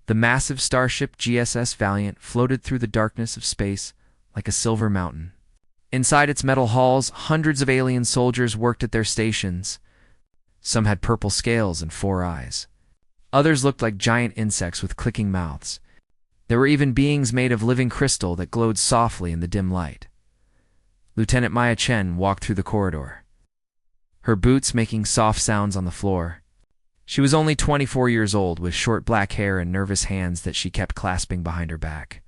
The massive starship GSS Valiant floated through the darkness of space like a silver mountain. Inside its metal halls, hundreds of alien soldiers worked at their stations. Some had purple scales and 4 eyes. Others looked like giant insects with clicking mouths. There were even beings made of living crystal that glowed softly in the dim light. Lieutenant Maya Chen walked through the corridor, her boots making soft sounds on the floor. She was only 24 years old, with short black hair and nervous hands that she kept clasping behind her back.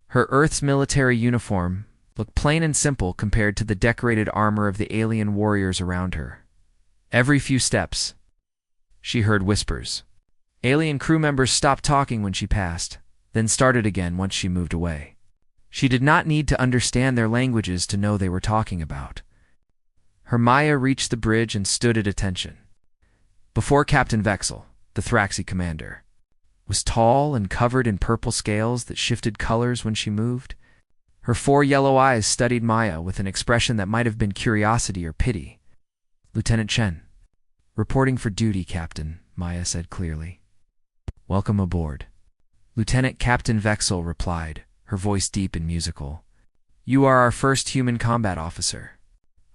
Her Earth's military uniform looked plain and simple compared to the decorated armor of the alien warriors around her. Every few steps, she heard whispers. Alien crew members stopped talking when she passed, then started again once she moved away. She did not need to understand their languages to know they were talking about. Her Maya reached the bridge and stood at attention. Before Captain Vexel, the Thraxi commander, was tall and covered in purple scales that shifted colors when she moved. Her 4 yellow eyes studied Maya with an expression that might have been curiosity or pity. "Lieutenant Chen." "Reporting for duty, Captain," Maya said clearly. "Welcome aboard." Lieutenant Captain Vexel replied, her voice deep and musical. "You are our first human combat officer.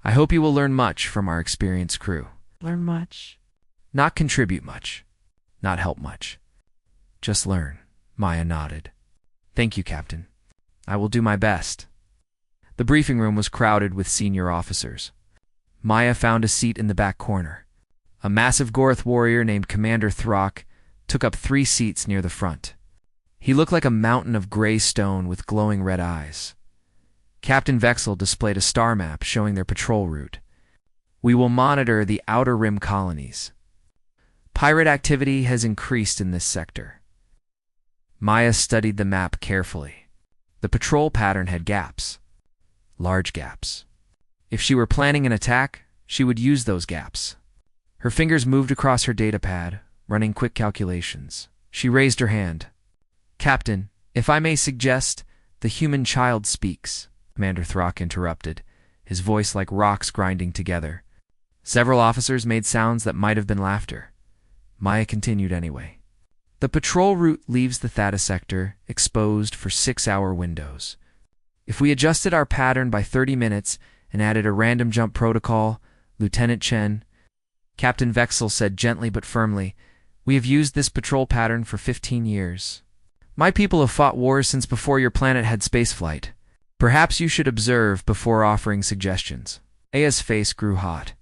I hope you will learn much from our experienced crew." Learn much? "Not contribute much. Not help much. Just learn," Maya nodded. "Thank you, Captain. I will do my best." The briefing room was crowded with senior officers. Maya found a seat in the back corner. A massive Gorth warrior named Commander Throck took up 3 seats near the front. He looked like a mountain of gray stone with glowing red eyes. Captain Vexel displayed a star map showing their patrol route. "We will monitor the Outer Rim colonies. Pirate activity has increased in this sector." Maya studied the map carefully. The patrol pattern had gaps. Large gaps. If she were planning an attack, she would use those gaps. Her fingers moved across her datapad, running quick calculations. She raised her hand. "Captain, if I may suggest, the human child speaks," Commander Throck interrupted, his voice like rocks grinding together. Several officers made sounds that might have been laughter. Maya continued anyway. "The patrol route leaves the Theta sector exposed for 6-hour windows. If we adjusted our pattern by 30 minutes and added a random jump protocol, Lieutenant Chen," Captain Vexel said gently but firmly, "we have used this patrol pattern for 15 years. My people have fought wars since before your planet had spaceflight. Perhaps you should observe before offering suggestions." Aya's face grew hot.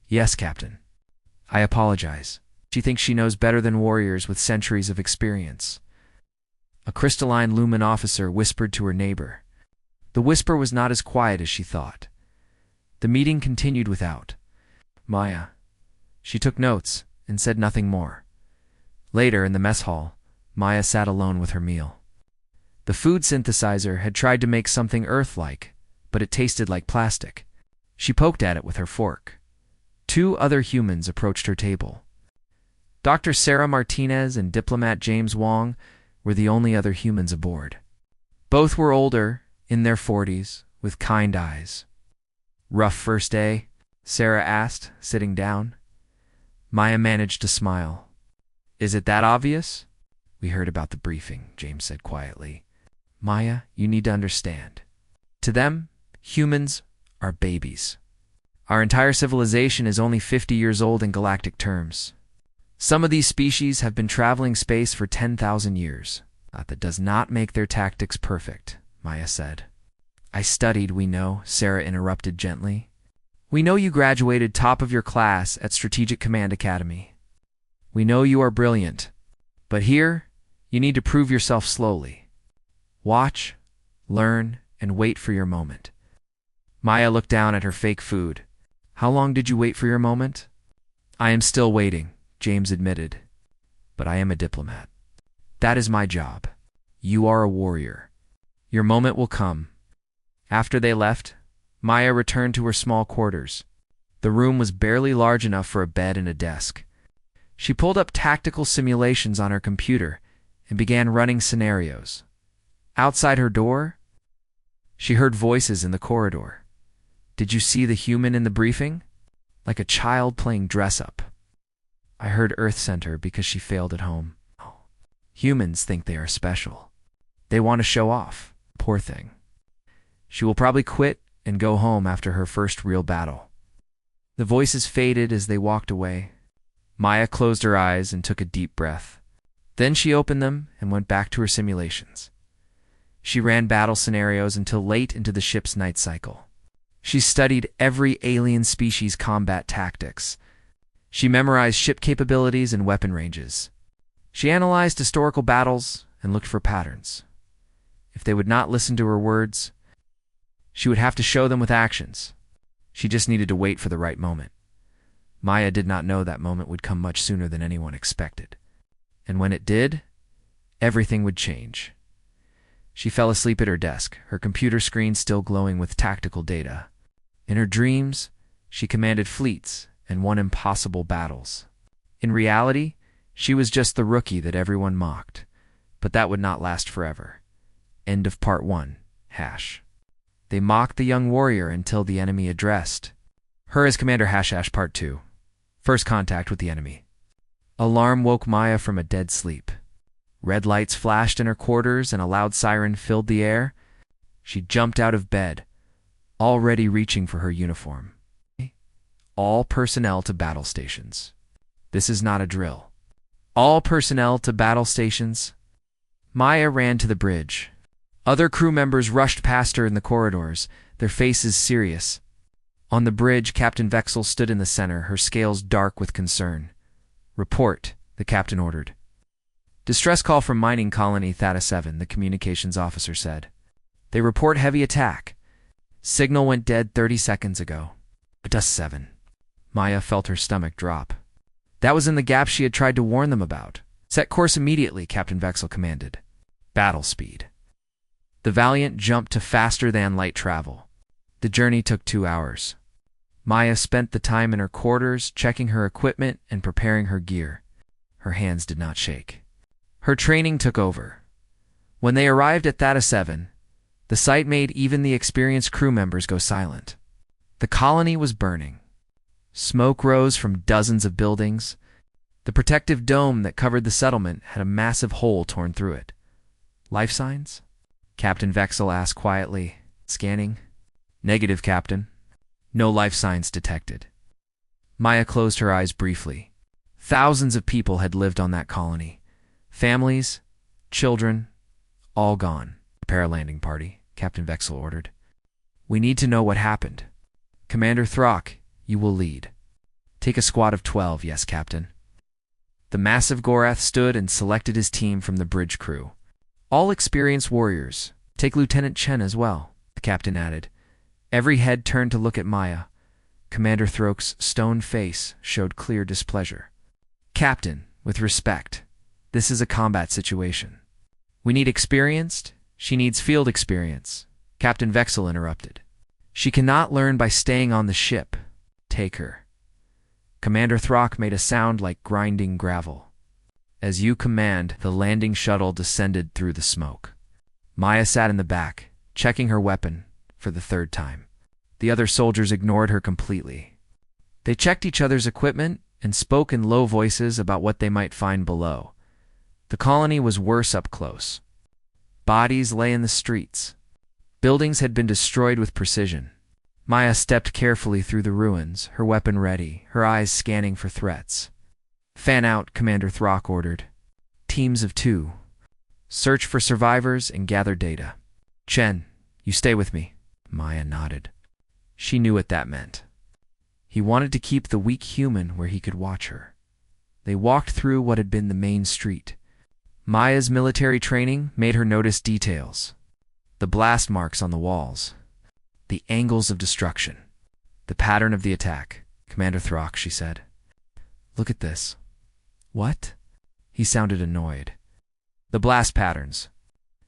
"Yes, Captain. I apologize." She thinks she knows better than warriors with centuries of experience. A crystalline Lumen officer whispered to her neighbor. The whisper was not as quiet as she thought. The meeting continued without Maya. She took notes and said nothing more. Later, in the mess hall, Maya sat alone with her meal. The food synthesizer had tried to make something Earth-like, but it tasted like plastic. She poked at it with her fork. 2 other humans approached her table. Dr. Sarah Martinez and diplomat James Wong were the only other humans aboard. Both were older, in their 40s, with kind eyes. "Rough first day?" Sarah asked, sitting down. Maya managed to smile. "Is it that obvious?" "We heard about the briefing," James said quietly. "Maya, you need to understand. To them, humans are babies. Our entire civilization is only 50 years old in galactic terms. Some of these species have been traveling space for 10,000 years. That does not make their tactics perfect," Maya said. "I studied, we know," Sarah interrupted gently. "We know you graduated top of your class at Strategic Command Academy. We know you are brilliant. But here, you need to prove yourself slowly. Watch, learn, and wait for your moment." Maya looked down at her fake food. "How long did you wait for your moment?" "I am still waiting," James admitted. "But I am a diplomat. That is my job. You are a warrior. Your moment will come." After they left, Maya returned to her small quarters. The room was barely large enough for a bed and a desk. She pulled up tactical simulations on her computer and began running scenarios. Outside her door, she heard voices in the corridor. "Did you see the human in the briefing? Like a child playing dress-up. I heard Earth Center because she failed at home. Humans think they are special. They want to show off. Poor thing. She will probably quit and go home after her first real battle. The voices faded as they walked away. Maya closed her eyes and took a deep breath. Then she opened them and went back to her simulations. She ran battle scenarios until late into the ship's night cycle. She studied every alien species' combat tactics. She memorized ship capabilities and weapon ranges. She analyzed historical battles and looked for patterns. If they would not listen to her words, she would have to show them with actions. She just needed to wait for the right moment. Maya did not know that moment would come much sooner than anyone expected. And when it did, everything would change. She fell asleep at her desk, her computer screen still glowing with tactical data. In her dreams, she commanded fleets and won impossible battles. In reality, she was just the rookie that everyone mocked. But that would not last forever. End of part 1. They mocked the young warrior until the enemy addressed her as Commander # Part 2. First contact with the enemy. Alarm woke Maya from a dead sleep. Red lights flashed in her quarters and a loud siren filled the air. She jumped out of bed, already reaching for her uniform. All personnel to battle stations. This is not a drill. All personnel to battle stations. Maya ran to the bridge. Other crew members rushed past her in the corridors, their faces serious. On the bridge, Captain Vexel stood in the center, her scales dark with concern. Report, the captain ordered. Distress call from mining colony Theta 7, the communications officer said. They report heavy attack. Signal went dead 30 seconds ago. Dust 7. Maya felt her stomach drop. That was in the gap she had tried to warn them about. Set course immediately, Captain Vexel commanded. Battle speed. The Valiant jumped to faster-than-light travel. The journey took 2 hours. Maya spent the time in her quarters, checking her equipment and preparing her gear. Her hands did not shake. Her training took over. When they arrived at Theta 7, the sight made even the experienced crew members go silent. The colony was burning. Smoke rose from dozens of buildings. The protective dome that covered the settlement had a massive hole torn through it. Life signs? Captain Vexel asked quietly, scanning. Negative, Captain. No life signs detected. Maya closed her eyes briefly. Thousands of people had lived on that colony. Families, children, all gone. Prepare a landing party, Captain Vexel ordered. We need to know what happened. Commander Throck, you will lead. Take a squad of 12, yes, Captain. The massive Gorath stood and selected his team from the bridge crew. All experienced warriors. Take Lieutenant Chen as well, the captain added. Every head turned to look at Maya. Commander Throck's stone face showed clear displeasure. Captain, with respect, this is a combat situation. We need experienced. She needs field experience. Captain Vexel interrupted. She cannot learn by staying on the ship. Take her. Commander Throck made a sound like grinding gravel. As you command, the landing shuttle descended through the smoke. Maya sat in the back, checking her weapon for the 3rd time. The other soldiers ignored her completely. They checked each other's equipment and spoke in low voices about what they might find below. The colony was worse up close. Bodies lay in the streets. Buildings had been destroyed with precision. Maya stepped carefully through the ruins, her weapon ready, her eyes scanning for threats. Fan out, Commander Throck ordered. Teams of 2. Search for survivors and gather data. Chen, you stay with me. Maya nodded. She knew what that meant. He wanted to keep the weak human where he could watch her. They walked through what had been the main street. Maya's military training made her notice details. The blast marks on the walls. The angles of destruction. The pattern of the attack. Commander Throck, she said. Look at this. What? He sounded annoyed. The blast patterns.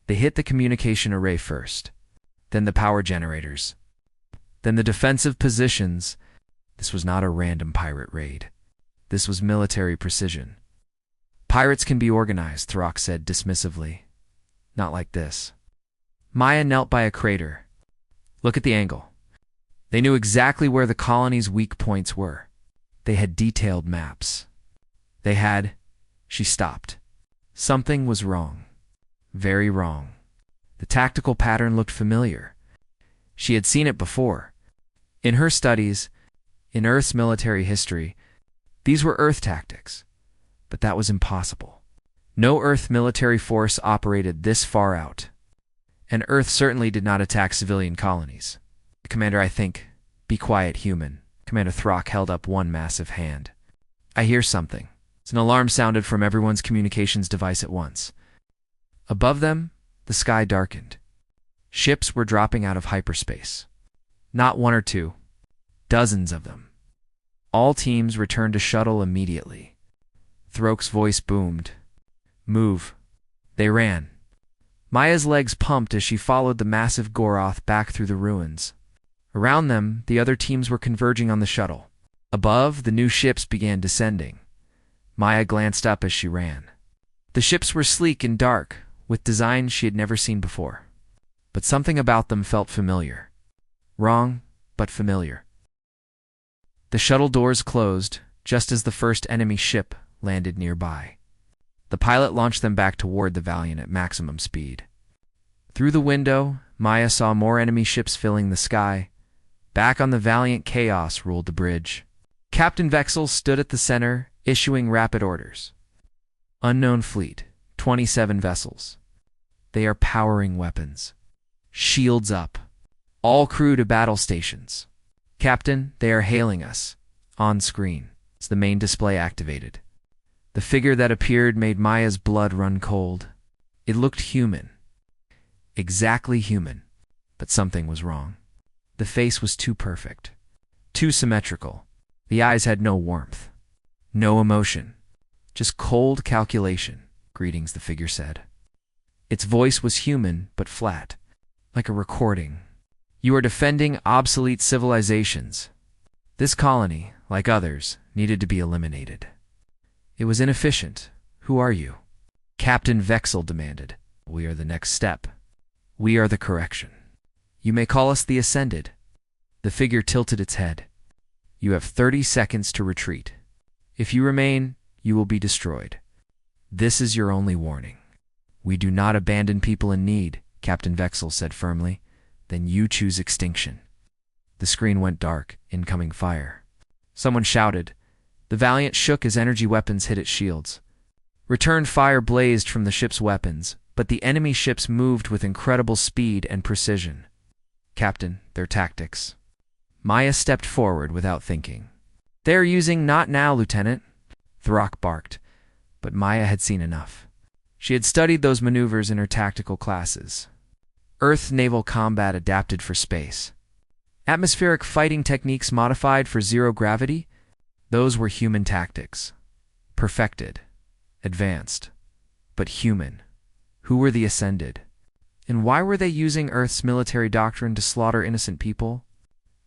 They hit the communication array first, then the power generators, then the defensive positions. This was not a random pirate raid. This was military precision. Pirates can be organized, Throck said dismissively. Not like this. Maya knelt by a crater. Look at the angle. They knew exactly where the colony's weak points were. They had detailed maps. She stopped. Something was wrong. Very wrong. The tactical pattern looked familiar. She had seen it before. In her studies, in Earth's military history, these were Earth tactics. But that was impossible. No Earth military force operated this far out. And Earth certainly did not attack civilian colonies. Commander, I think. Be quiet, human. Commander Throck held up one massive hand. I hear something. An alarm sounded from everyone's communications device at once. Above them, the sky darkened. Ships were dropping out of hyperspace. Not one or two. Dozens of them. All teams returned to shuttle immediately. Throke's voice boomed. Move. They ran. Maya's legs pumped as she followed the massive Goroth back through the ruins. Around them, the other teams were converging on the shuttle. Above, the new ships began descending. Maya glanced up as she ran. The ships were sleek and dark, with designs she had never seen before. But something about them felt familiar. Wrong, but familiar. The shuttle doors closed just as the first enemy ship landed nearby. The pilot launched them back toward the Valiant at maximum speed. Through the window, Maya saw more enemy ships filling the sky. Back on the Valiant, chaos ruled the bridge. Captain Vexel stood at the center, issuing rapid orders. Unknown fleet, 27 vessels. They are powering weapons. Shields up. All crew to battle stations. Captain, they are hailing us. On screen. As the main display activated. The figure that appeared made Maya's blood run cold. It looked human. Exactly human. But something was wrong. The face was too perfect. Too symmetrical. The eyes had no warmth. No emotion. Just cold calculation. Greetings, the figure said. Its voice was human, but flat. Like a recording. You are defending obsolete civilizations. This colony, like others, needed to be eliminated. It was inefficient. Who are you? Captain Vexel demanded. We are the next step. We are the correction. You may call us the Ascended. The figure tilted its head. You have 30 seconds to retreat. If you remain, you will be destroyed. This is your only warning. We do not abandon people in need, Captain Vexel said firmly. Then you choose extinction. The screen went dark, incoming fire. Someone shouted. The Valiant shook as energy weapons hit its shields. Return fire blazed from the ship's weapons, but the enemy ships moved with incredible speed and precision. Captain, their tactics. Maya stepped forward without thinking. They are using not now, Lieutenant. Throck barked, but Maya had seen enough. She had studied those maneuvers in her tactical classes. Earth naval combat adapted for space. Atmospheric fighting techniques modified for zero gravity? Those were human tactics. Perfected. Advanced. But human. Who were the Ascended? And why were they using Earth's military doctrine to slaughter innocent people?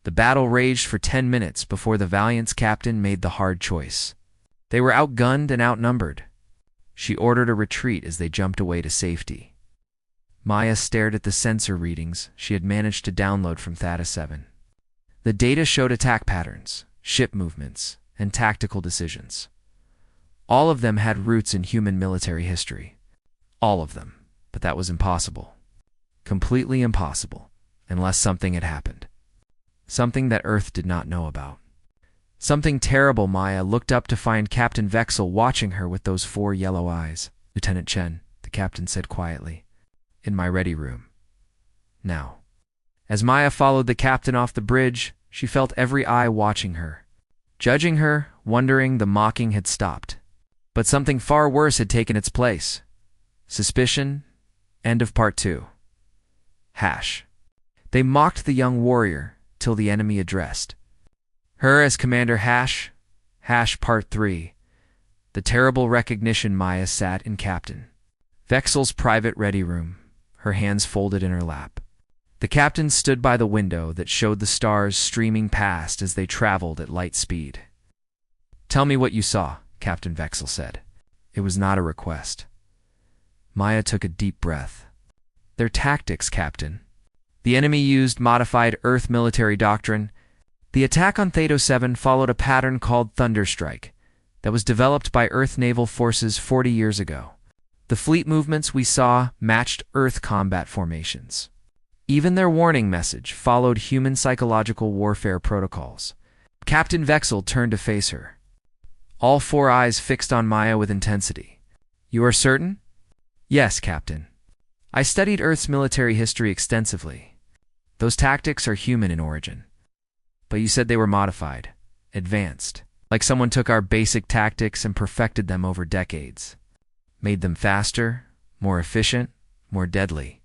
The battle raged for 10 minutes before the Valiant's captain made the hard choice. They were outgunned and outnumbered. She ordered a retreat as they jumped away to safety. Maya stared at the sensor readings she had managed to download from Theta 7. The data showed attack patterns, ship movements, and tactical decisions. All of them had roots in human military history. All of them. But that was impossible. Completely impossible, unless something had happened. Something that Earth did not know about. Something terrible. Maya looked up to find Captain Vexel watching her with those 4 yellow eyes. Lieutenant Chen, the captain said quietly. In my ready room. Now. As Maya followed the captain off the bridge, she felt every eye watching her. Judging her, wondering the mocking had stopped. But something far worse had taken its place. Suspicion. End of part 2. Hash. They mocked the young warrior till the enemy addressed her as Commander Hash. Hash Part 3. The terrible recognition. Maya sat in Captain Vexel's private ready room, her hands folded in her lap. The captain stood by the window that showed the stars streaming past as they traveled at light speed. Tell me what you saw, Captain Vexel said. It was not a request. Maya took a deep breath. Their tactics, Captain. The enemy used modified Earth military doctrine. The attack on Theta 7 followed a pattern called Thunderstrike that was developed by Earth naval forces 40 years ago. The fleet movements we saw matched Earth combat formations. Even their warning message followed human psychological warfare protocols. Captain Vexel turned to face her, all four eyes fixed on Maya with intensity. "You are certain?" "Yes, Captain. I studied Earth's military history extensively. Those tactics are human in origin. But you said they were modified, advanced, like someone took our basic tactics and perfected them over decades. Made them faster, more efficient, more deadly."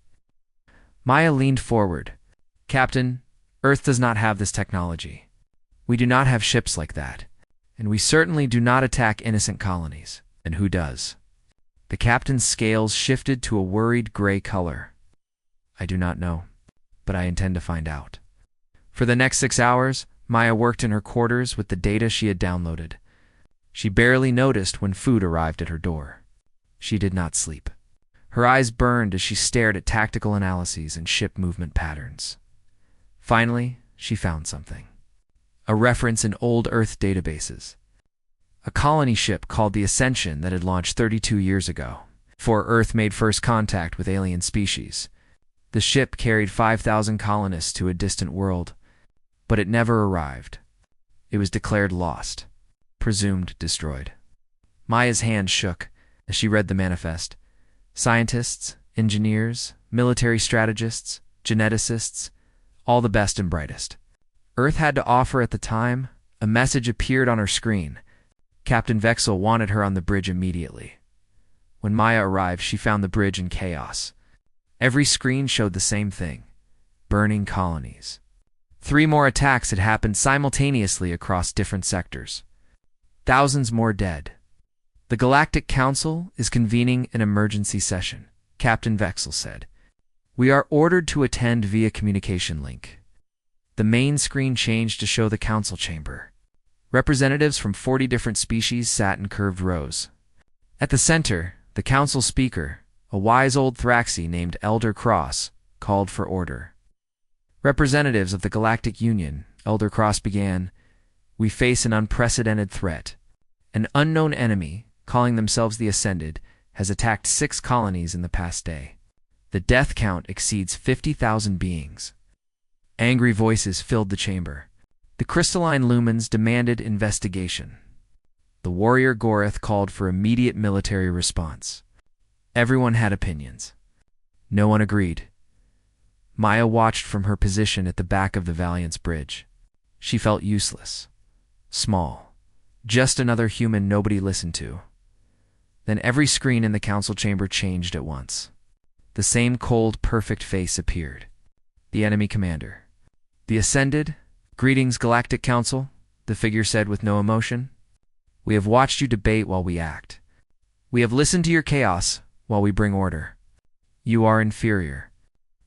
Maya leaned forward. "Captain, Earth does not have this technology. We do not have ships like that, and we certainly do not attack innocent colonies. And who does?" The captain's scales shifted to a worried gray color. "I do not know, but I intend to find out." For the next 6 hours, Maya worked in her quarters with the data she had downloaded. She barely noticed when food arrived at her door. She did not sleep. Her eyes burned as she stared at tactical analyses and ship movement patterns. Finally, she found something. A reference in old Earth databases. A colony ship called the Ascension that had launched 32 years ago, before Earth made first contact with alien species. The ship carried 5,000 colonists to a distant world, but it never arrived. It was declared lost, presumed destroyed. Maya's hand shook as she read the manifest. Scientists, engineers, military strategists, geneticists, all the best and brightest. Earth had to offer at the time. A message appeared on her screen. Captain Vexel wanted her on the bridge immediately. When Maya arrived, she found the bridge in chaos. Every screen showed the same thing: burning colonies. 3 more attacks had happened simultaneously across different sectors. Thousands more dead. "The Galactic Council is convening an emergency session," Captain Vexel said. "We are ordered to attend via communication link." The main screen changed to show the council chamber. Representatives from 40 different species sat in curved rows. At the center, the council speaker, a wise old Thraxi named Elder Cross, called for order. "Representatives of the Galactic Union," Elder Cross began, "we face an unprecedented threat. An unknown enemy, calling themselves the Ascended, has attacked 6 colonies in the past day. The death count exceeds 50,000 beings." Angry voices filled the chamber. The crystalline lumens demanded investigation. The warrior Gorath called for immediate military response. Everyone had opinions. No one agreed. Maya watched from her position at the back of the Valiant's bridge. She felt useless, small, just another human nobody listened to. Then every screen in the council chamber changed at once. The same cold, perfect face appeared. The enemy commander. "The Ascended, greetings, Galactic Council," the figure said with no emotion. "We have watched you debate while we act. We have listened to your chaos while we bring order. You are inferior.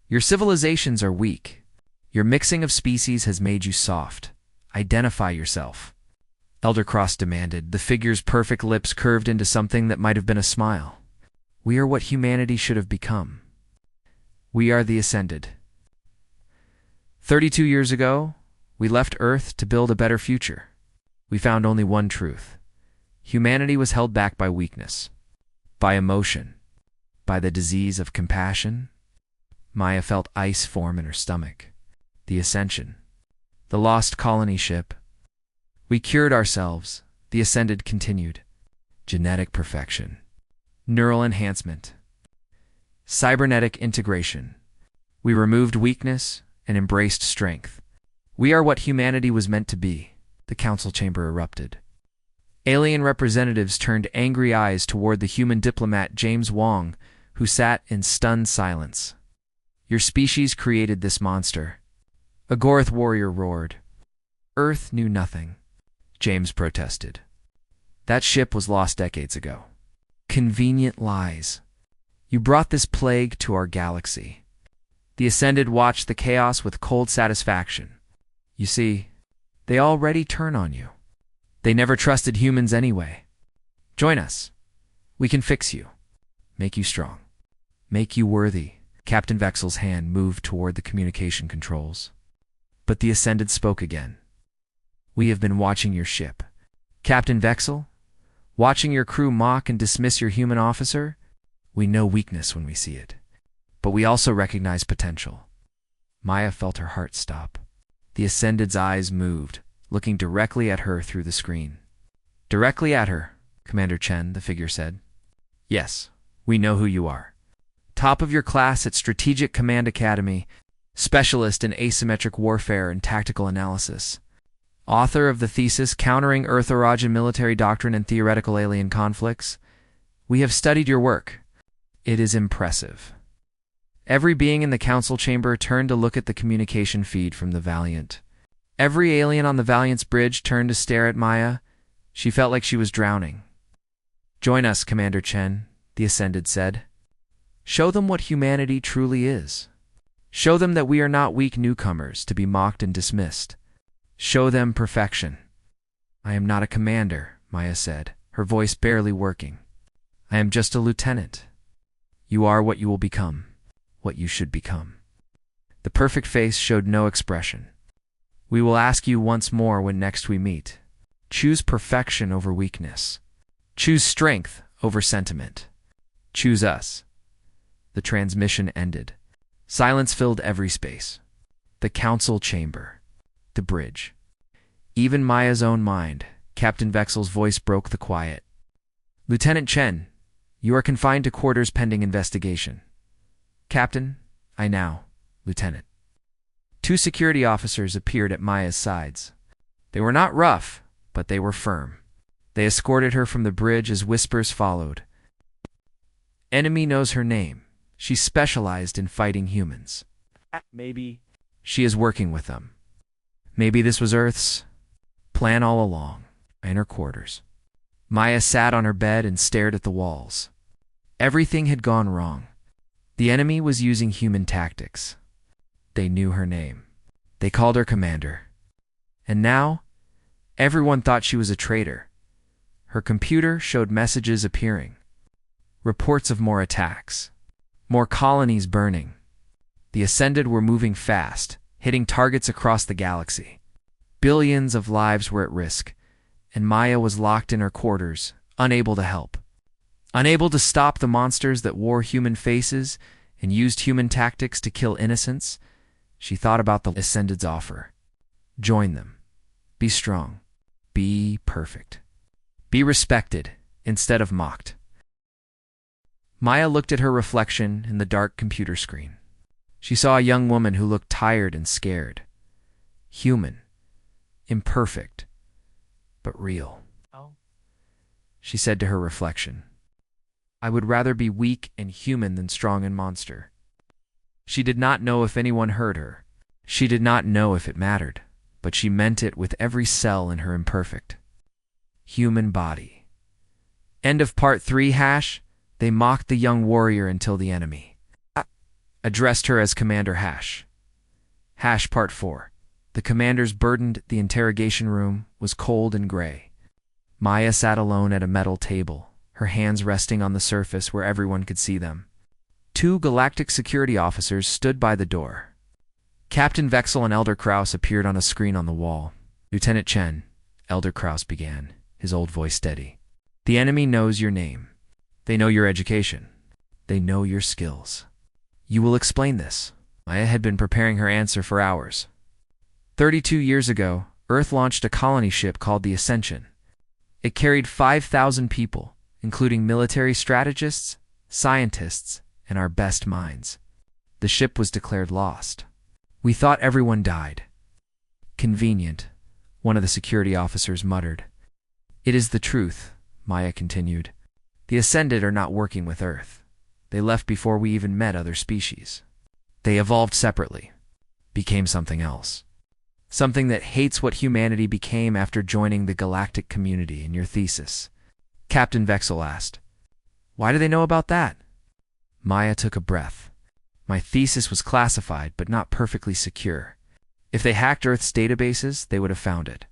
Your civilizations are weak. Your mixing of species has made you soft. Identify yourself." Elder Cross demanded, the figure's perfect lips curved into something that might have been a smile. "We are what humanity should have become. We are the Ascended. 32 years ago, we left Earth to build a better future. We found only one truth. Humanity was held back by weakness, by emotion, by the disease of compassion." Maya felt ice form in her stomach. The Ascension. The lost colony ship. "We cured ourselves," the Ascended continued. "Genetic perfection. Neural enhancement. Cybernetic integration. We removed weakness and embraced strength. We are what humanity was meant to be." The council chamber erupted. Alien representatives turned angry eyes toward the human diplomat James Wong, who sat in stunned silence. "Your species created this monster," a Gorath warrior roared. "Earth knew nothing," James protested. "That ship was lost decades ago." "Convenient lies. You brought this plague to our galaxy." The Ascended watched the chaos with cold satisfaction. "You see, they already turn on you. They never trusted humans anyway. Join us. We can fix you, make you strong, make you worthy." Captain Vexel's hand moved toward the communication controls. But the Ascended spoke again. "We have been watching your ship. Captain Vexel, watching your crew mock and dismiss your human officer. We know weakness when we see it, but we also recognize potential. Maya felt her heart stop. The Ascended's eyes moved, looking directly at her through the screen. Directly at her, Commander Chen, the figure said. Yes, we know who you are. Top of your class at Strategic Command Academy, specialist in asymmetric warfare and tactical analysis. Author of the thesis Countering Earth-Orogen Military Doctrine and Theoretical Alien Conflicts. We have studied your work. It is impressive. Every being in the council chamber turned to look at the communication feed from the Valiant. Every alien on the Valiant's bridge turned to stare at Maya. She felt like she was drowning. Join us, Commander Chen, the Ascended said. Show them what humanity truly is. Show them that we are not weak newcomers to be mocked and dismissed. Show them perfection. I am not a commander, Maya said, her voice barely working. I am just a lieutenant. You are what you will become, what you should become. The perfect face showed no expression. We will ask you once more when next we meet. Choose perfection over weakness. Choose strength over sentiment. Choose us. The transmission ended. Silence filled every space. The council chamber. The bridge. Even Maya's own mind, Captain Vexel's voice broke the quiet. Lieutenant Chen, you are confined to quarters pending investigation. Captain, I now, Lieutenant. Two security officers appeared at Maya's sides. They were not rough, but they were firm. They escorted her from the bridge as whispers followed. Enemy knows her name. She specialized in fighting humans. Maybe. She is working with them. Maybe this was Earth's plan all along, in her quarters. Maya sat on her bed and stared at the walls. Everything had gone wrong. The enemy was using human tactics. They knew her name. They called her Commander. And now, everyone thought she was a traitor. Her computer showed messages appearing. Reports of more attacks. More colonies burning. The Ascended were moving fast, hitting targets across the galaxy. Billions of lives were at risk, and Maya was locked in her quarters, unable to help. Unable to stop the monsters that wore human faces and used human tactics to kill innocents, she thought about the Ascended's offer. Join them. Be strong. Be perfect. Be respected instead of mocked. Maya looked at her reflection in the dark computer screen. She saw a young woman who looked tired and scared. Human. Imperfect. But real. She said to her reflection, I would rather be weak and human than strong and monster. She did not know if anyone heard her. She did not know if it mattered, but she meant it with every cell in her imperfect human body. End of part 3 #. They mocked the young warrior until the enemy addressed her as Commander #. Part 4. The commanders burdened the interrogation room was cold and gray. Maya sat alone at a metal table, her hands resting on the surface where everyone could see them. Two galactic security officers stood by the door. Captain Vexel and Elder Kraus appeared on a screen on the wall. Lieutenant Chen, Elder Kraus began, his old voice steady. The enemy knows your name. They know your education. They know your skills. You will explain this. Maya had been preparing her answer for hours. 32 years ago, Earth launched a colony ship called the Ascension. It carried 5,000 people, including military strategists, scientists, and our best minds. The ship was declared lost. We thought everyone died. Convenient, one of the security officers muttered. It is the truth, Maya continued. The Ascended are not working with Earth. They left before we even met other species. They evolved separately, became something else. Something that hates what humanity became after joining the galactic community in your thesis. Captain Vexel asked. Why do they know about that? Maya took a breath. My thesis was classified, but not perfectly secure. If they hacked Earth's databases, they would have found it.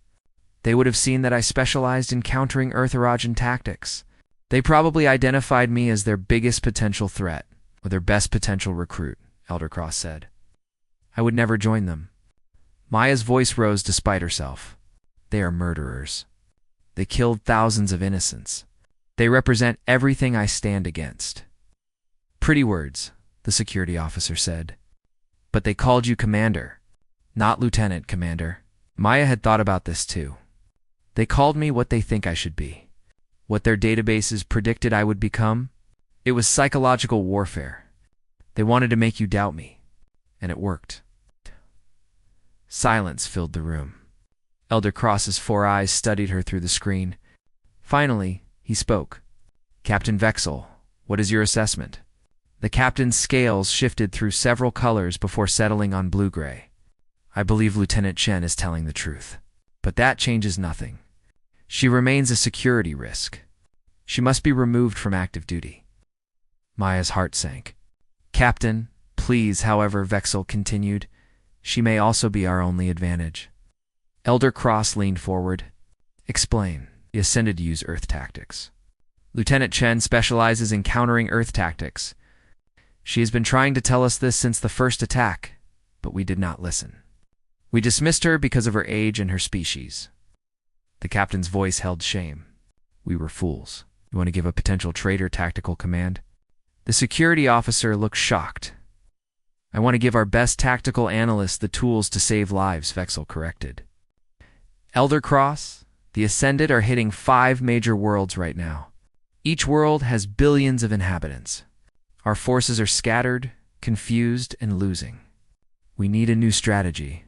They would have seen that I specialized in countering Earth-Orogen tactics. They probably identified me as their biggest potential threat, or their best potential recruit, Elder Cross said. I would never join them. Maya's voice rose despite herself. They are murderers. They killed thousands of innocents. They represent everything I stand against. Pretty words, the security officer said. But they called you Commander, not Lieutenant Commander. Maya had thought about this too. They called me what they think I should be. What their databases predicted I would become? It was psychological warfare. They wanted to make you doubt me. And it worked. Silence filled the room. Elder Cross's 4 eyes studied her through the screen. Finally, he spoke. Captain Vexel, what is your assessment? The captain's scales shifted through several colors before settling on blue-gray. I believe Lieutenant Chen is telling the truth. But that changes nothing. She remains a security risk. She must be removed from active duty. Maya's heart sank. Captain, please, however, Vexel continued. She may also be our only advantage. Elder Cross leaned forward. Explain. The Ascended use Earth tactics. Lieutenant Chen specializes in countering Earth tactics. She has been trying to tell us this since the first attack, but we did not listen. We dismissed her because of her age and her species. The captain's voice held shame. We were fools. You want to give a potential traitor tactical command? The security officer looked shocked. I want to give our best tactical analysts the tools to save lives, Vexel corrected. Elder Cross, the Ascended are hitting 5 major worlds right now. Each world has billions of inhabitants. Our forces are scattered, confused, and losing. We need a new strategy.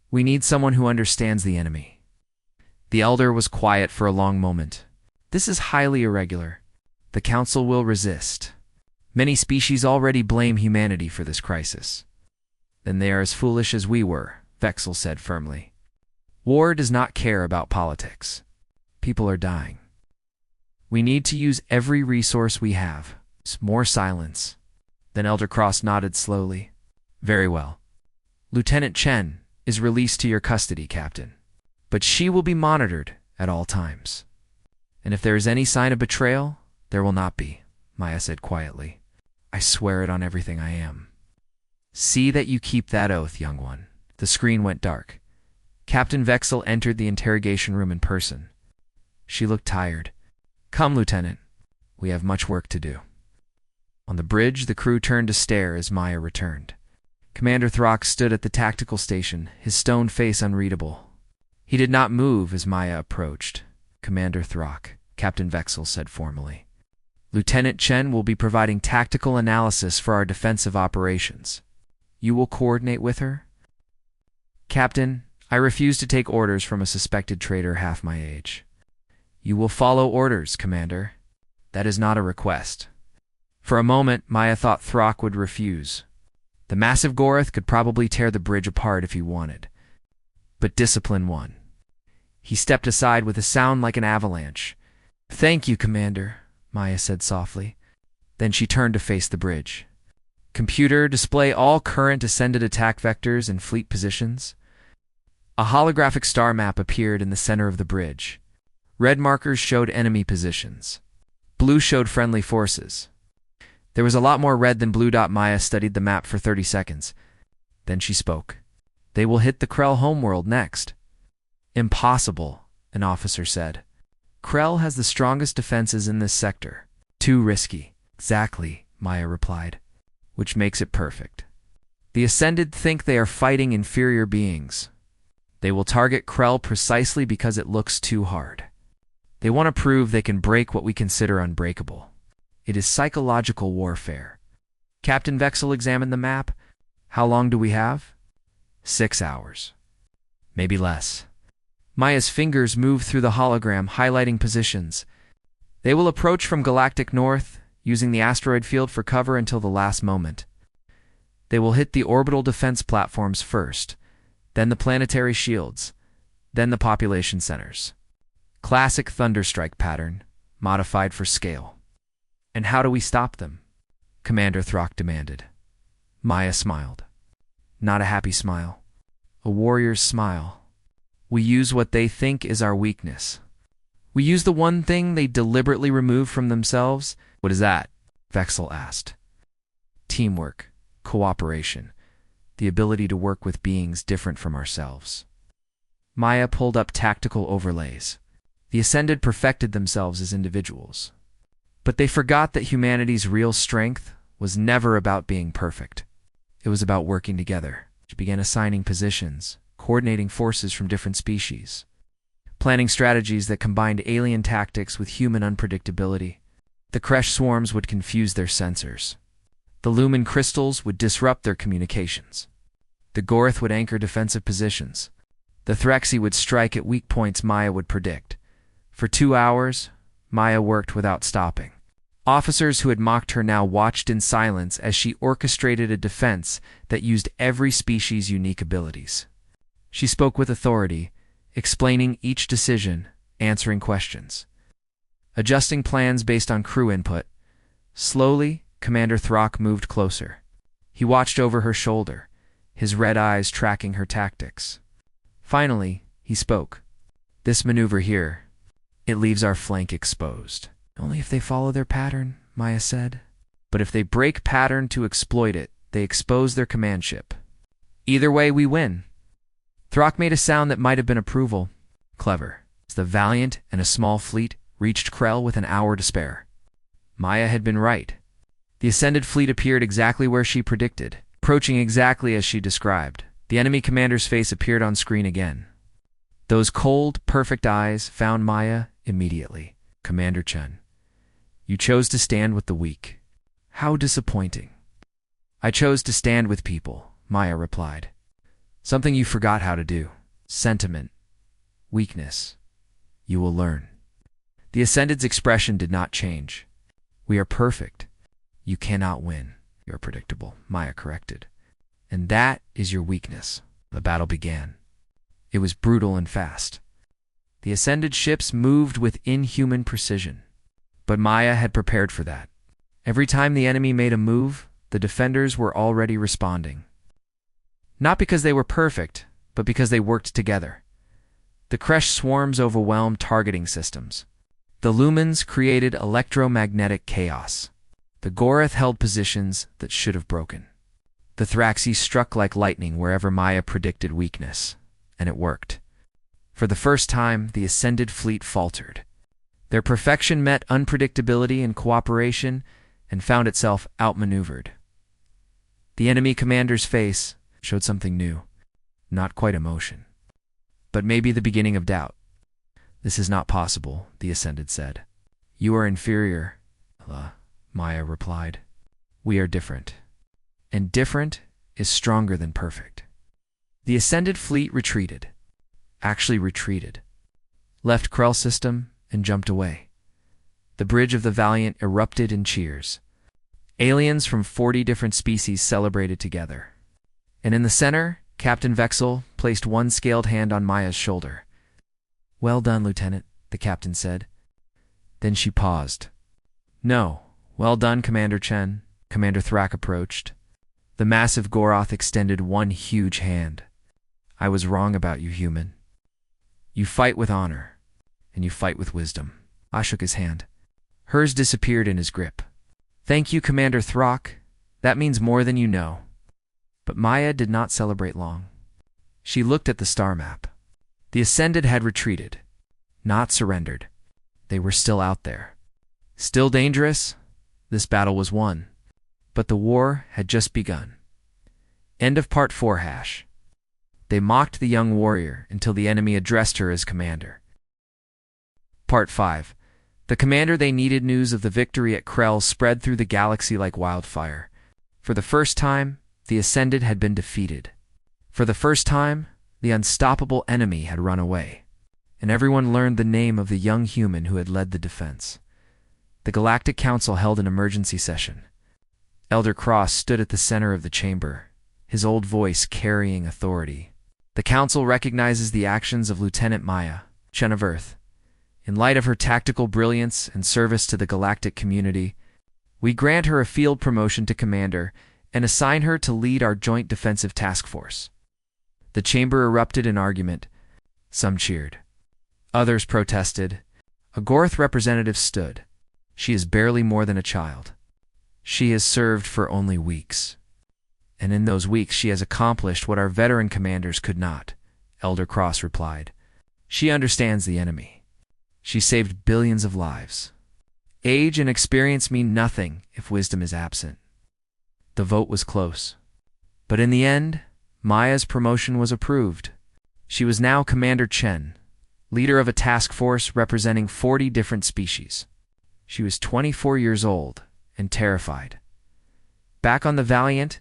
We need someone who understands the enemy. The Elder was quiet for a long moment. This is highly irregular. The Council will resist. Many species already blame humanity for this crisis. Then they are as foolish as we were, Vexel said firmly. War does not care about politics. People are dying. We need to use every resource we have. More silence. Then Elder Cross nodded slowly. Very well. Lieutenant Chen is released to your custody, Captain. But she will be monitored at all times. And if there is any sign of betrayal, there will not be, Maya said quietly. I swear it on everything I am. See that you keep that oath, young one. The screen went dark. Captain Vexel entered the interrogation room in person. She looked tired. Come, Lieutenant. We have much work to do. On the bridge, the crew turned to stare as Maya returned. Commander Throck stood at the tactical station, his stone face unreadable. He did not move as Maya approached. Commander Throck, Captain Vexel said formally. Lieutenant Chen will be providing tactical analysis for our defensive operations. You will coordinate with her? Captain, I refuse to take orders from a suspected traitor half my age. You will follow orders, Commander. That is not a request. For a moment, Maya thought Throck would refuse. The massive Gorath could probably tear the bridge apart if he wanted. But discipline won. He stepped aside with a sound like an avalanche. Thank you, Commander, Maya said softly. Then she turned to face the bridge. Computer, display all current Ascended attack vectors and fleet positions. A holographic star map appeared in the center of the bridge. Red markers showed enemy positions. Blue showed friendly forces. There was a lot more red than blue. Maya studied the map for 30 seconds. Then she spoke. They will hit the Krell homeworld next. Impossible, an officer said. Krell has the strongest defenses in this sector. Too risky. Exactly, Maya replied. Which makes it perfect. The Ascended think they are fighting inferior beings. They will target Krell precisely because it looks too hard. They want to prove they can break what we consider unbreakable. It is psychological warfare. Captain Vexel examined the map. How long do we have? 6 hours. Maybe less. Maya's fingers moved through the hologram, highlighting positions. They will approach from galactic north, using the asteroid field for cover until the last moment. They will hit the orbital defense platforms first, then the planetary shields, then the population centers. Classic Thunderstrike pattern, modified for scale. And how do we stop them? Commander Throck demanded. Maya smiled. Not a happy smile. A warrior's smile. We use what they think is our weakness. We use the one thing they deliberately remove from themselves. What is that? Vexel asked. Teamwork, cooperation, the ability to work with beings different from ourselves. Maya pulled up tactical overlays. The Ascended perfected themselves as individuals. But they forgot that humanity's real strength was never about being perfect. It was about working together. She began assigning positions, coordinating forces from different species, planning strategies that combined alien tactics with human unpredictability. The Kresh swarms would confuse their sensors. The lumen crystals would disrupt their communications. The Gorth would anchor defensive positions. The Threxy would strike at weak points Maya would predict. For 2 hours, Maya worked without stopping. Officers who had mocked her now watched in silence as she orchestrated a defense that used every species' unique abilities. She spoke with authority, explaining each decision, answering questions, adjusting plans based on crew input. Slowly, Commander Throck moved closer. He watched over her shoulder, his red eyes tracking her tactics. Finally, he spoke. "This maneuver here, it leaves our flank exposed." "Only if they follow their pattern," Maya said. "But if they break pattern to exploit it, they expose their command ship. Either way, we win." Throck made a sound that might have been approval. Clever. The Valiant and a small fleet reached Krell with an hour to spare. Maya had been right. The Ascended fleet appeared exactly where she predicted, approaching exactly as she described. The enemy commander's face appeared on screen again. Those cold, perfect eyes found Maya immediately. "Commander Chen, you chose to stand with the weak. How disappointing." "I chose to stand with people," Maya replied. "Something you forgot how to do. Sentiment. Weakness. You will learn." The Ascended's expression did not change. "We are perfect. You cannot win. You are predictable," Maya corrected. "And that is your weakness." The battle began. It was brutal and fast. The Ascended ships moved with inhuman precision. But Maya had prepared for that. Every time the enemy made a move, the defenders were already responding. Not because they were perfect, but because they worked together. The Kresh swarms overwhelmed targeting systems. The lumens created electromagnetic chaos. The Gorth held positions that should have broken. The Thraxi struck like lightning wherever Maya predicted weakness, and it worked. For the first time, the Ascended fleet faltered. Their perfection met unpredictability and cooperation and found itself outmaneuvered. The enemy commander's face showed something new, not quite emotion, but maybe the beginning of doubt. "This is not possible," the Ascended said. "You are inferior," Maya replied. "We are different, and different is stronger than perfect." The Ascended fleet retreated. Actually retreated. Left Krell system and jumped away. The bridge of the Valiant erupted in cheers. Aliens from 40 different species celebrated together. And in the center, Captain Vexel placed one scaled hand on Maya's shoulder. "Well done, Lieutenant," the captain said. Then she paused. "No. Well done, Commander Chen." Commander Thrak approached. The massive Goroth extended one huge hand. "I was wrong about you, human. You fight with honor, and you fight with wisdom." I shook his hand. Hers disappeared in his grip. "Thank you, Commander Thrak. That means more than you know." But Maya did not celebrate long. She looked at the star map. The Ascended had retreated, not surrendered. They were still out there. Still dangerous? This battle was won. But the war had just begun. End of Part 4 #. They mocked the young warrior until the enemy addressed her as commander. Part 5. The commander they needed. News of the victory at Krell spread through the galaxy like wildfire. For the first time, the Ascended had been defeated. For the first time, the unstoppable enemy had run away. And everyone learned the name of the young human who had led the defense. The Galactic Council held an emergency session. Elder Cross stood at the center of the chamber, his old voice carrying authority. "The Council recognizes the actions of Lieutenant Maya, Chen of Earth. In light of her tactical brilliance and service to the galactic community, we grant her a field promotion to commander and assign her to lead our joint defensive task force." The chamber erupted in argument. Some cheered. Others protested. A Gorth representative stood. "She is barely more than a child. She has served for only weeks. And in those weeks she has accomplished what our veteran commanders could not," Elder Cross replied. "She understands the enemy. She saved billions of lives. Age and experience mean nothing if wisdom is absent." The vote was close. But in the end, Maya's promotion was approved. She was now Commander Chen, leader of a task force representing 40 different species. She was 24 years old and terrified. Back on the Valiant,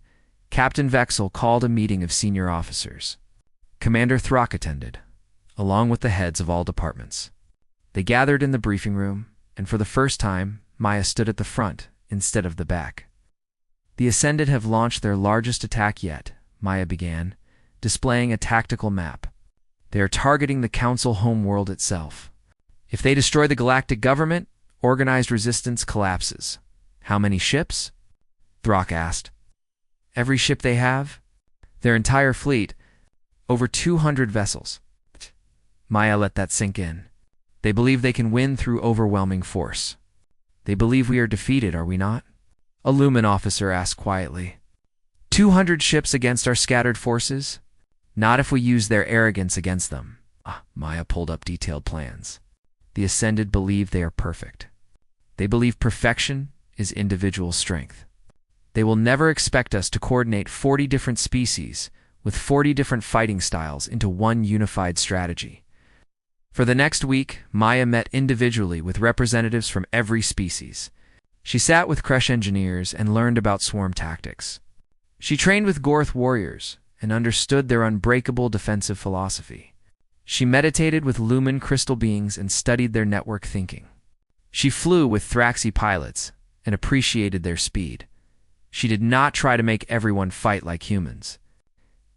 Captain Vexel called a meeting of senior officers. Commander Throck attended, along with the heads of all departments. They gathered in the briefing room, and for the first time, Maya stood at the front instead of the back. The Ascended have launched their largest attack yet, Maya began, displaying a tactical map. They are targeting the Council homeworld itself. If they destroy the galactic government, organized resistance collapses. How many ships? Throck asked. Every ship they have? Their entire fleet. Over 200 vessels. Maya let that sink in. They believe they can win through overwhelming force. They believe we are defeated, are we not? A Lumen officer asked quietly. 200 ships against our scattered forces? Not if we use their arrogance against them. Maya pulled up detailed plans. The Ascended believe they are perfect. They believe perfection is individual strength. They will never expect us to coordinate 40 different species with 40 different fighting styles into one unified strategy. For the next week, Maya met individually with representatives from every species. She sat with Kresh engineers and learned about swarm tactics. She trained with Gorth warriors and understood their unbreakable defensive philosophy. She meditated with Lumen crystal beings and studied their network thinking. She flew with Thraxi pilots and appreciated their speed. She did not try to make everyone fight like humans.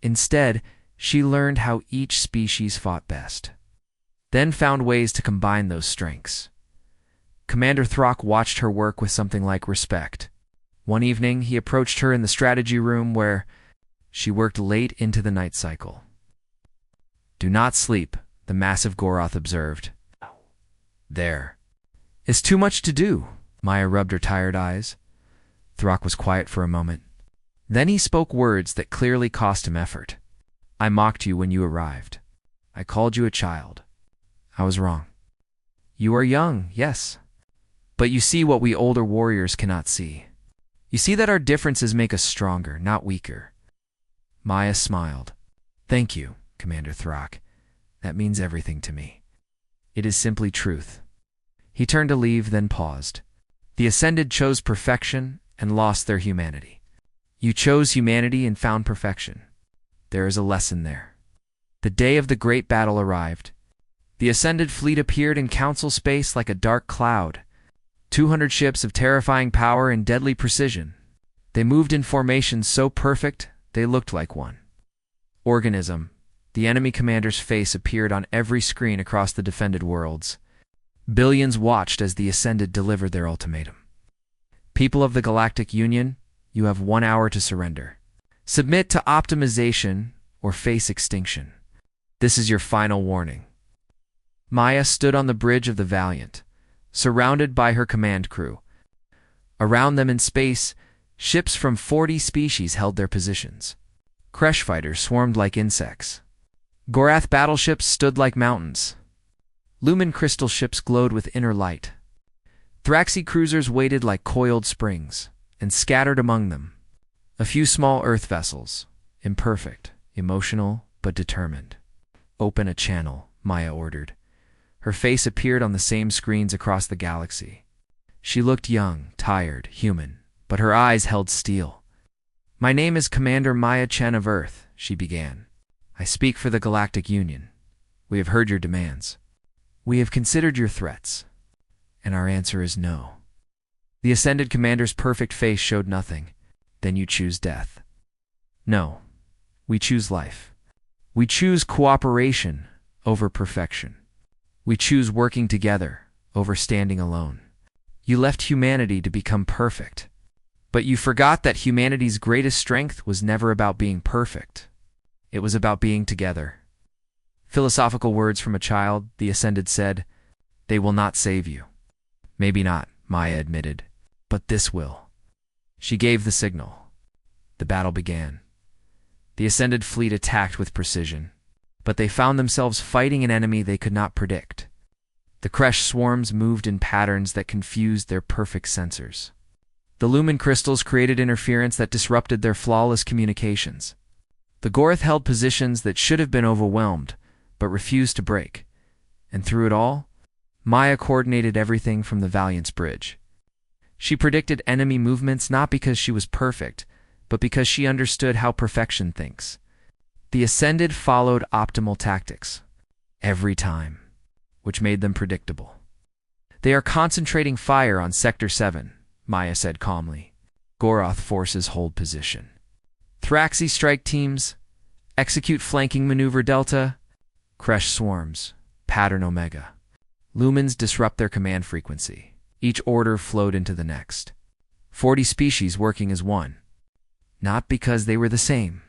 Instead, she learned how each species fought best, then found ways to combine those strengths. Commander Throck watched her work with something like respect. One evening, he approached her in the strategy room where she worked late into the night cycle. Do not sleep, the massive Goroth observed. There is too much to do, Maya rubbed her tired eyes. Throck was quiet for a moment. Then he spoke words that clearly cost him effort. I mocked you when you arrived. I called you a child. I was wrong. You are young, yes. But you see what we older warriors cannot see. You see that our differences make us stronger, not weaker. Maya smiled. Thank you, Commander Throck. That means everything to me. It is simply truth. He turned to leave, then paused. The Ascended chose perfection and lost their humanity. You chose humanity and found perfection. There is a lesson there. The day of the great battle arrived. The Ascended fleet appeared in Council space like a dark cloud. 200 ships of terrifying power and deadly precision. They moved in formations so perfect, they looked like one. Organism. The enemy commander's face appeared on every screen across the defended worlds. Billions watched as the Ascended delivered their ultimatum. People of the Galactic Union, you have 1 hour to surrender. Submit to optimization or face extinction. This is your final warning. Maya stood on the bridge of the Valiant, surrounded by her command crew. Around them in space, ships from 40 species held their positions. Kresh fighters swarmed like insects. Gorath battleships stood like mountains. Lumen crystal ships glowed with inner light. Thraxi cruisers waited like coiled springs, and scattered among them a few small Earth vessels, imperfect, emotional, but determined. Open a channel, Maya ordered. Her face appeared on the same screens across the galaxy. She looked young, tired, human, but her eyes held steel. My name is Commander Maya Chen of Earth, she began. I speak for the Galactic Union. We have heard your demands. We have considered your threats, and our answer is no. The Ascended Commander's perfect face showed nothing. Then you choose death. No, we choose life. We choose cooperation over perfection. We choose working together over standing alone. You left humanity to become perfect, but you forgot that humanity's greatest strength was never about being perfect. It was about being together. Philosophical words from a child, the Ascended said, They will not save you. Maybe not, Maya admitted, but this will. She gave the signal. The battle began. The Ascended fleet attacked with precision, but they found themselves fighting an enemy they could not predict. The Kresh swarms moved in patterns that confused their perfect sensors. The lumen crystals created interference that disrupted their flawless communications. The Gorth held positions that should have been overwhelmed, but refused to break. And through it all, Maya coordinated everything from the Valiant's bridge. She predicted enemy movements not because she was perfect, but because she understood how perfection thinks. The Ascended followed optimal tactics every time, which made them predictable. "They are concentrating fire on Sector 7, Maya said calmly. "Goroth forces hold position. Thraxi strike teams, execute flanking maneuver Delta, Kresh swarms, pattern Omega. Lumens disrupt their command frequency. Each order flowed into the next. 40 species working as one. Not because they were the same,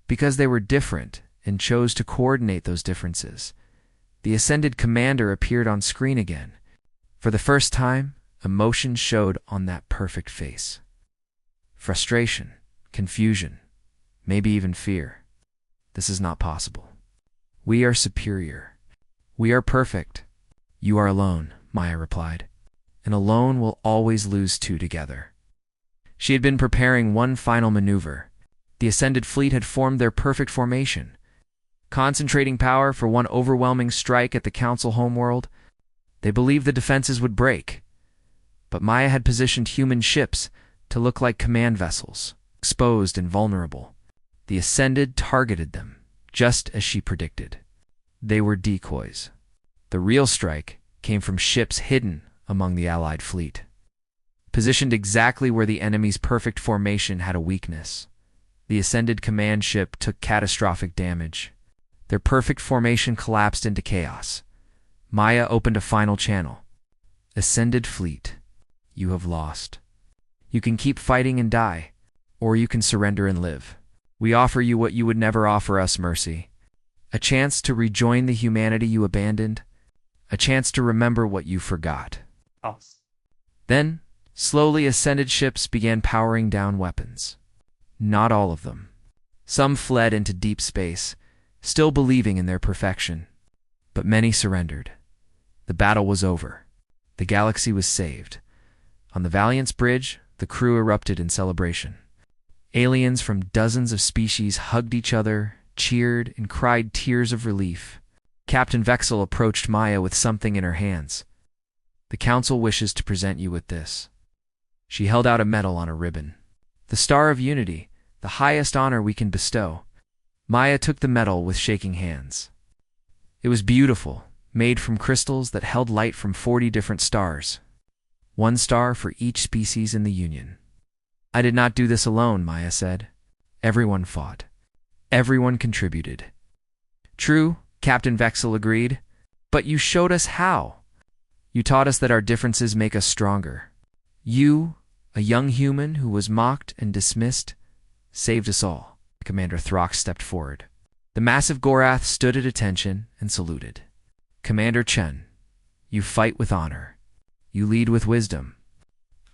because they were different and chose to coordinate those differences. The Ascended Commander appeared on screen again. For the first time, emotion showed on that perfect face. Frustration, confusion, maybe even fear. This is not possible. We are superior. We are perfect. You are alone, Maya replied. And alone will always lose two together. She had been preparing one final maneuver. The Ascended fleet had formed their perfect formation, concentrating power for one overwhelming strike at the Council homeworld. They believed the defenses would break. But Maya had positioned human ships to look like command vessels, exposed and vulnerable. The Ascended targeted them, just as she predicted. They were decoys. The real strike came from ships hidden among the Allied fleet, positioned exactly where the enemy's perfect formation had a weakness. The Ascended command ship took catastrophic damage. Their perfect formation collapsed into chaos. Maya opened a final channel. Ascended fleet, you have lost. You can keep fighting and die, or you can surrender and live. We offer you what you would never offer us, Mercy. A chance to rejoin the humanity you abandoned. A chance to remember what you forgot. Then, slowly Ascended ships began powering down weapons. Not all of them. Some fled into deep space, still believing in their perfection. But many surrendered. The battle was over. The galaxy was saved. On the Valiant's bridge, the crew erupted in celebration. Aliens from dozens of species hugged each other, cheered, and cried tears of relief. Captain Vexel approached Maya with something in her hands. "The Council wishes to present you with this." She held out a medal on a ribbon. "The Star of Unity, the highest honor we can bestow." Maya took the medal with shaking hands. It was beautiful, made from crystals that held light from 40 different stars. One star for each species in the Union. "I did not do this alone," Maya said. "Everyone fought. Everyone contributed." "True," Captain Vexel agreed. "But you showed us how. You taught us that our differences make us stronger. You, a young human who was mocked and dismissed, saved us all." Commander Throx stepped forward. The massive Gorath stood at attention and saluted. "Commander Chen, you fight with honor. You lead with wisdom.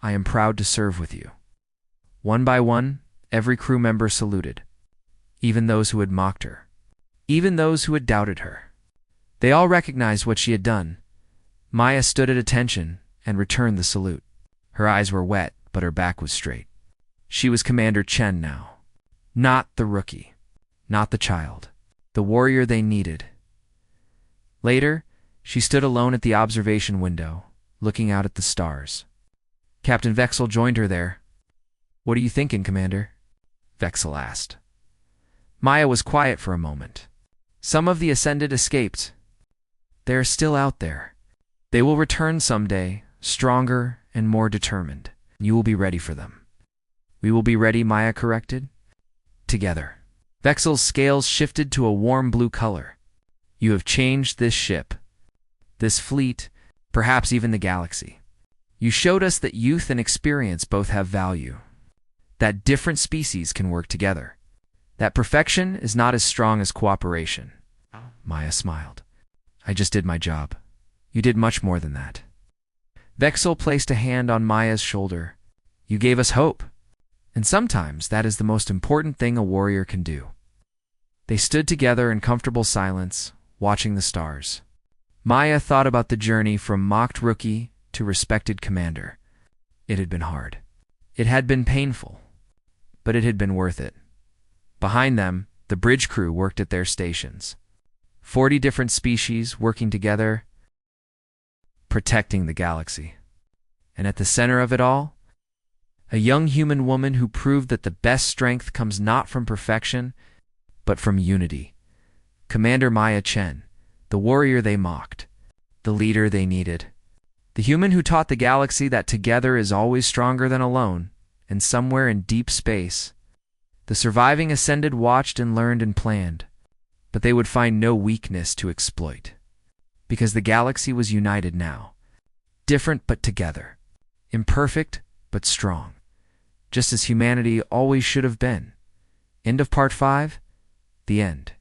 I am proud to serve with you." One by one, every crew member saluted. Even those who had mocked her. Even those who had doubted her. They all recognized what she had done. Maya stood at attention and returned the salute. Her eyes were wet, but her back was straight. She was Commander Chen now. Not the rookie. Not the child. The warrior they needed. Later, she stood alone at the observation window, looking out at the stars. Captain Vexel joined her there. "What are you thinking, Commander?" Vexel asked. Maya was quiet for a moment. "Some of the Ascended escaped. They are still out there. They will return someday, stronger and more determined. You will be ready for them." "We will be ready," Maya corrected. "Together." Vexel's scales shifted to a warm blue color. "You have changed this ship, this fleet, perhaps even the galaxy. You showed us that youth and experience both have value, that different species can work together, that perfection is not as strong as cooperation." Maya smiled. "I just did my job. You did much more than that." Vexel placed a hand on Maya's shoulder. "You gave us hope. And sometimes that is the most important thing a warrior can do." They stood together in comfortable silence, watching the stars. Maya thought about the journey from mocked rookie to respected commander. It had been hard. It had been painful, but it had been worth it. Behind them, the bridge crew worked at their stations. 40 different species working together, protecting the galaxy. And at the center of it all, a young human woman who proved that the best strength comes not from perfection, but from unity. Commander Maya Chen, the warrior they mocked, the leader they needed. The human who taught the galaxy that together is always stronger than alone, and somewhere in deep space, the surviving Ascended watched and learned and planned, but they would find no weakness to exploit. Because the galaxy was united now, different but together, imperfect but strong, just as humanity always should have been. End of Part 5, the end.